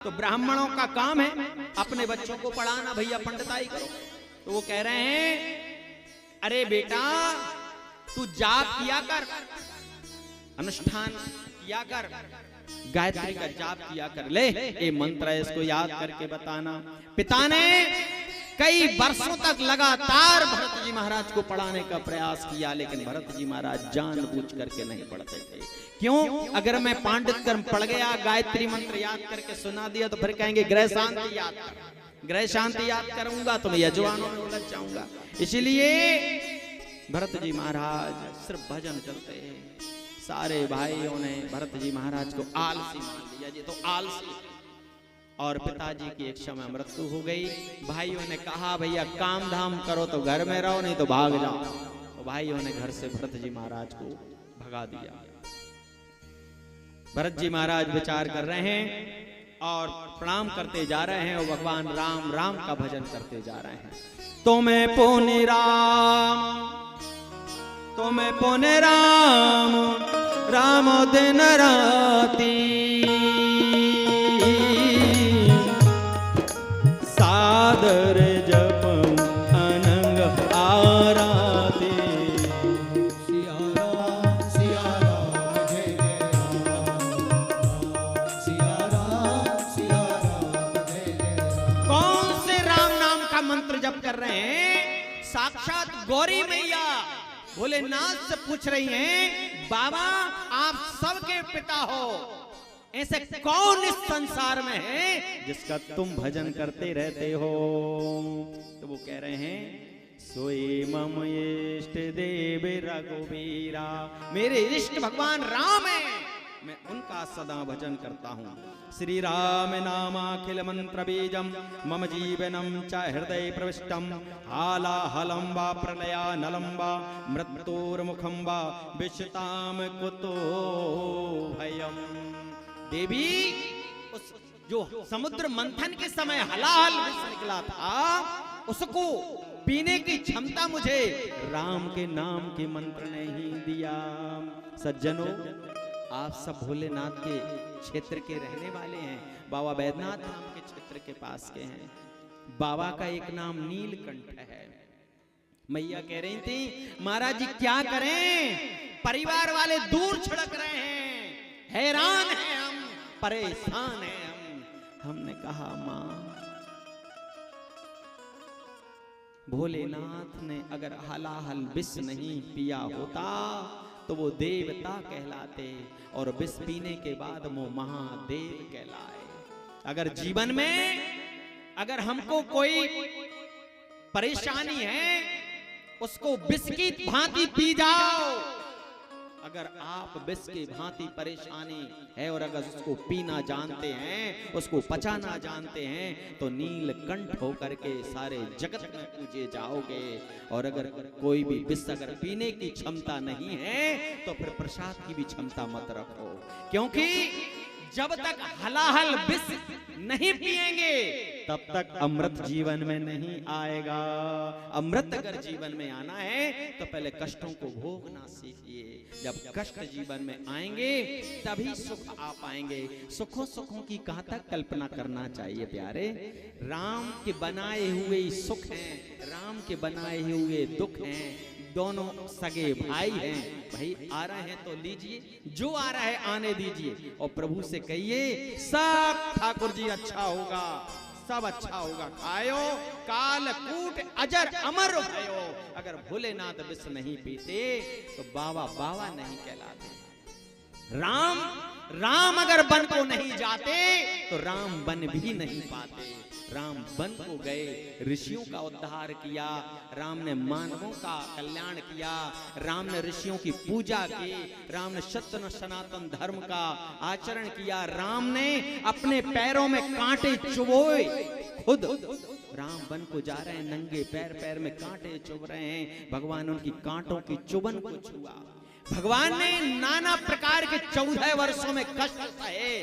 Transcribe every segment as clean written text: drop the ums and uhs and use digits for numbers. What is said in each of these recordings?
तो ब्राह्मणों का काम है अपने बच्चों को पढ़ाना, भैया पंडिताई करो। तो वो कह रहे हैं अरे बेटा तू जाप किया कर, अनुष्ठान किया कर, गायत्री का जाप किया कर, ले ये मंत्र है इसको याद करके बताना। पिता ने कई वर्षों तक लगातार भरत जी महाराज को पढ़ाने का प्रयास किया, लेकिन भरत जी महाराज जानबूझ करके नहीं पढ़ते थे। क्यों? अगर मैं पांडित कर्म पढ़ गया, गायत्री मंत्र याद करके सुना दिया तो फिर कहेंगे ग्रह शांति याद कर, ग्रह शांति याद करूंगा तो मैं यजमानों में उलझ जाऊंगा। इसीलिए भरत जी महाराज सिर्फ भजन करते हैं। सारे भाइयों ने भरत जी महाराज को आलसी मान लिया, ये तो आलसी। और पिताजी की एक समय मृत्यु हो गई। भाइयों ने कहा भैया काम धाम करो तो घर में रहो, नहीं तो भाग जाओ। तो भाइयों ने घर से भरत जी महाराज को भगा दिया। भरत जी महाराज विचार कर रहे हैं और प्रणाम करते जा रहे हैं और भगवान राम राम का भजन करते जा रहे हैं। तुम्हें पुनि राम, तुम्हें पुनि राम, राम दिन राती, सादर जप अनंग आराती। सिया राम जय जय राम, सिया राम जय जय राम। कौन से राम नाम का मंत्र जप कर रहे हैं? साक्षात गौरी मैया भोलेनाथ से पूछ रही हैं बाबा आप सबके पिता हो, ऐसे कौन इस संसार में है जिसका तुम भजन करते रहते हो? तो वो कह रहे हैं सोई मम इष्ट देव रघुवीरा, मेरे इष्ट भगवान राम है, मैं उनका सदा भजन करता हूँ। श्री राम नामाखिल मंत्र बीजम मम जीवनम च हृदय प्रविष्टम, हालाहलम वा प्रलया नलम वा मृत्युर्मुखम वा विश्ताम कुतो भयम। देवी उस जो समुद्र मंथन के समय हलाहल विष निकला था उसको पीने की क्षमता मुझे राम के नाम के मंत्र ने ही दिया। सज्जनों आप सब भोलेनाथ के क्षेत्र के रहने वाले हैं, बाबा बैद्यनाथ धाम के क्षेत्र के पास के हैं। बाबा का एक नाम नीलकंठ है। मैया कह रही थी महाराज जी क्या करें, परिवार वाले दूर छिड़क रहे हैं, हैरान हैं हम, परेशान हैं हम। हमने कहा मां भोलेनाथ ने अगर हलाहल विष नहीं पिया होता तो वो देवता कहलाते और विष पीने के बाद वो महादेव कहलाए। अगर जीवन में अगर हमको कोई परेशानी है उसको विष की भांति पी जाओ। अगर आप विष की भांति परेशानी है और अगर उसको पीना जानते हैं, उसको पचाना जानते हैं तो नीलकंठ होकर के सारे जगत में पूजे जाओगे। और अगर कोई भी विष अगर पीने की क्षमता नहीं है तो फिर प्रसाद की भी क्षमता मत रखो, क्योंकि जब तक हलाहल विष नहीं पिएंगे तब तक अमृत जीवन में नहीं आएगा। अमृत अगर जीवन में आना है तो पहले कष्टों को भोगना सीखिए। जब कष्ट जीवन में आएंगे तभी सुख आ पाएंगे। सुखों सुखों की कहां तक कल्पना करना चाहिए प्यारे। राम के बनाए हुए सुख हैं, राम के बनाए हुए दुख हैं। दोनों सगे भाई हैं, भाई आ रहे हैं तो लीजिए, जो आ रहा है आने दीजिए और प्रभु से कहिए सब ठाकुर जी अच्छा होगा, सब अच्छा होगा, खायो कालकूट अजर अमर भयो। अगर भोलेनाथ विष नहीं पीते तो बाबा बाबा नहीं कहलाते। राम अगर वन को नहीं जाते तो राम वन भी नहीं पाते। राम वन को गए, ऋषियों का उद्धार किया, राम ने मानवों का कल्याण किया, राम ने ऋषियों की पूजा की, राम ने सत्य सनातन धर्म का आचरण किया, राम ने अपने पैरों में कांटे चुभोए खुद। राम वन को जा रहे हैं नंगे पैर, पैर में कांटे चुभ रहे हैं, भगवान उनकी कांटों की चुभन को छुआ। भगवान ने नाना प्रकार के 14 वर्षों में कष्ट सहे,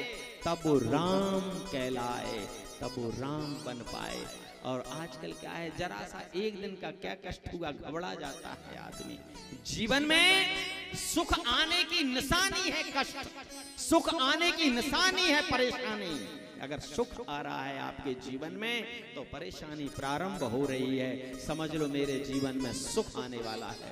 तब वो राम कहलाए, तब वो राम बन पाए। और आजकल क्या है, जरा सा एक दिन का क्या कष्ट हुआ घबरा जाता है आदमी। जीवन में सुख आने की निशानी है कष्ट, सुख आने की निशानी है परेशानी। अगर सुख आ रहा है आपके जीवन में तो परेशानी प्रारंभ हो रही है, समझ लो मेरे जीवन में सुख आने वाला है।